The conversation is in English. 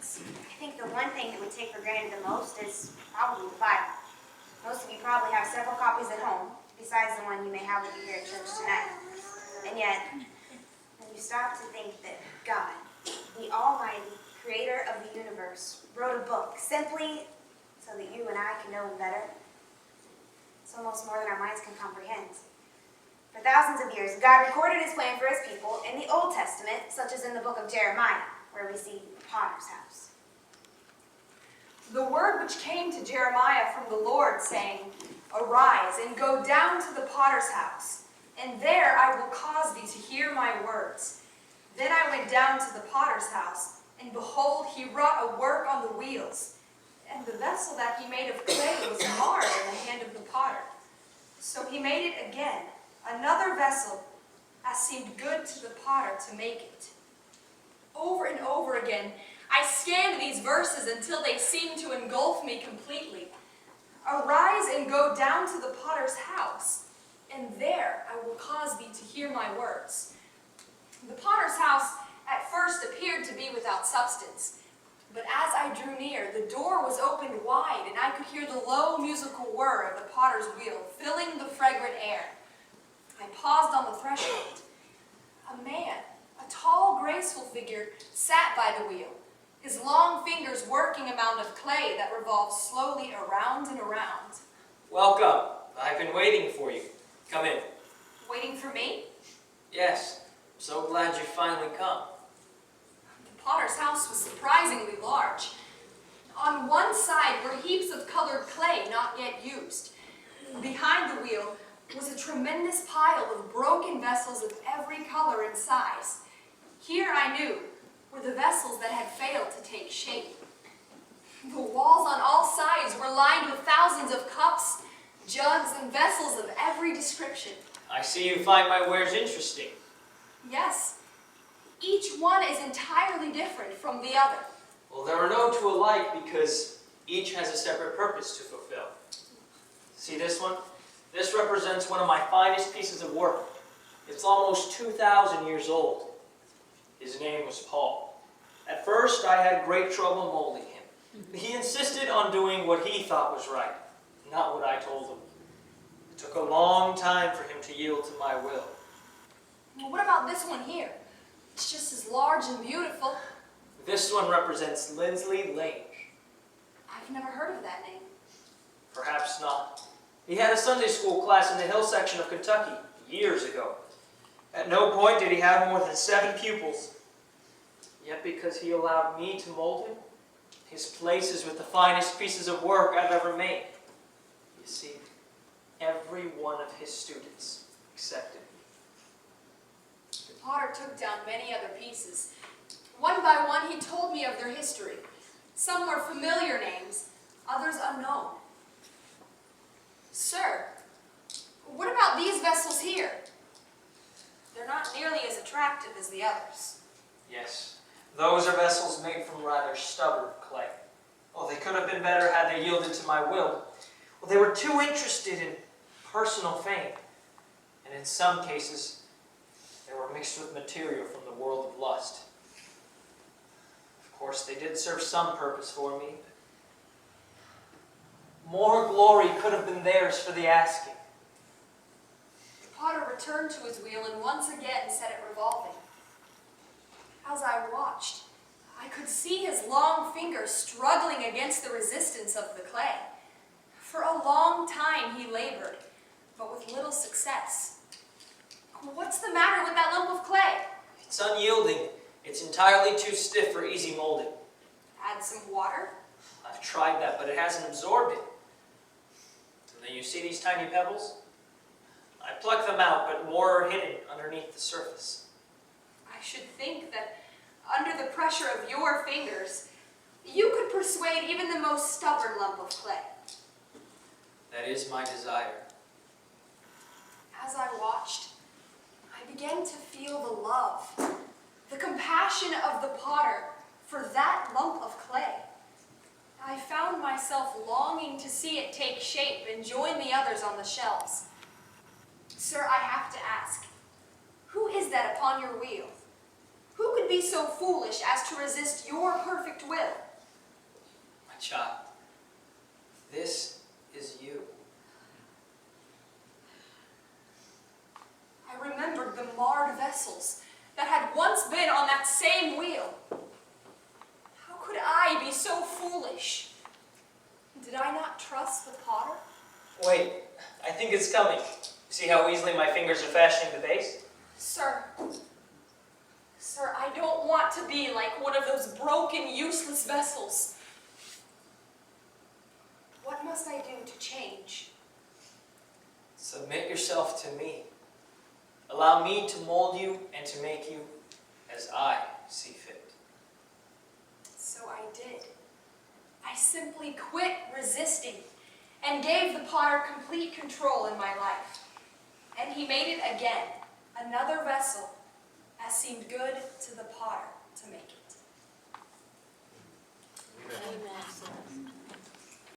things. I think the one thing that we take for granted the most is probably the Bible. Most of you probably have several copies at home, besides the one you may have with you here at church tonight. And yet, when you stop to think that God, the Almighty, creator of the universe, wrote a book simply so that you and I can know him better, it's almost more than our minds can comprehend. For thousands of years, God recorded his plan for his people in the Old Testament, such as in the book of Jeremiah, where we see the potter's house. The word which came to Jeremiah from the Lord, saying, "Arise and go down to the potter's house, and there I will cause thee to hear my words." Then I went down to the potter's house, and behold, he wrought a work on the wheels. And the vessel that he made of clay was marred in the hand of the potter. So he made it again, another vessel, as seemed good to the potter to make it. Over and over again, I scanned these verses until they seemed to engulf me completely. Arise and go down to the potter's house, and there I will cause thee to hear my words. The potter's house at first appeared to be without substance, but as I drew near, the door was opened wide, and I could hear the low musical whir of the potter's wheel filling the fragrant air. I paused on the threshold. A man, a tall, graceful figure, sat by the wheel, his long fingers working a mound of clay that revolved slowly around and around. Welcome. I've been waiting for you. Come in. Waiting for me? Yes. I'm so glad you finally come. The potter's house was surprisingly large. On one side were heaps of colored clay not yet used. Behind the wheel was a tremendous pile of broken vessels of every color and size. Here, I knew, were the vessels that had failed to take shape. The walls on all sides were lined with thousands of cups, jugs, and vessels of every description. I see you find my wares interesting. Yes, each one is entirely different from the other. Well, there are no two alike because each has a separate purpose to fulfill. See this one? This represents one of my finest pieces of work. It's almost 2,000 years old. His name was Paul. At first, I had great trouble molding him. He insisted on doing what he thought was right, not what I told him. It took a long time for him to yield to my will. Well, what about this one here? It's just as large and beautiful. This one represents Lindsley Lange. I've never heard of that name. Perhaps not. He had a Sunday school class in the hill section of Kentucky years ago. At no point did he have more than 7 pupils. Yet because he allowed me to mold him, his place is with the finest pieces of work I've ever made. You see, every one of his students accepted me. The potter took down many other pieces. One by one, he told me of their history. Some were familiar names, others unknown. Sir, what about these vessels here? They're not nearly as attractive as the others. Yes, those are vessels made from rather stubborn clay. Oh, they could have been better had they yielded to my will. Well, they were too interested in personal fame. And in some cases, they were mixed with material from the world of lust. Of course, they did serve some purpose for me. More glory could have been theirs for the asking. The potter returned to his wheel and once again set it revolving. As I watched, I could see his long fingers struggling against the resistance of the clay. For a long time he labored, but with little success. What's the matter with that lump of clay? It's unyielding. It's entirely too stiff for easy molding. Add some water? I've tried that, but it hasn't absorbed it. And then you see these tiny pebbles? I pluck them out, but more are hidden underneath the surface. I should think that under the pressure of your fingers, you could persuade even the most stubborn lump of clay. That is my desire. As I watched, I began to feel the love, the compassion of the potter for that lump of clay. I found myself longing to see it take shape and join the others on the shelves. Sir, I have to ask, who is that upon your wheel? Who could be be so foolish as to resist your perfect will? My child, this is you. I remembered the marred vessels that had once been on that same wheel. How could I be so foolish? Did I not trust the potter? Wait, I think it's coming. See how easily my fingers are fashioning the base? Sir, I don't want to be like one of those broken, useless vessels. What must I do to change? Submit yourself to me. Allow me to mold you and to make you as I see fit. So I did. I simply quit resisting and gave the potter complete control in my life. And he made it again, another vessel, as seemed good to the potter.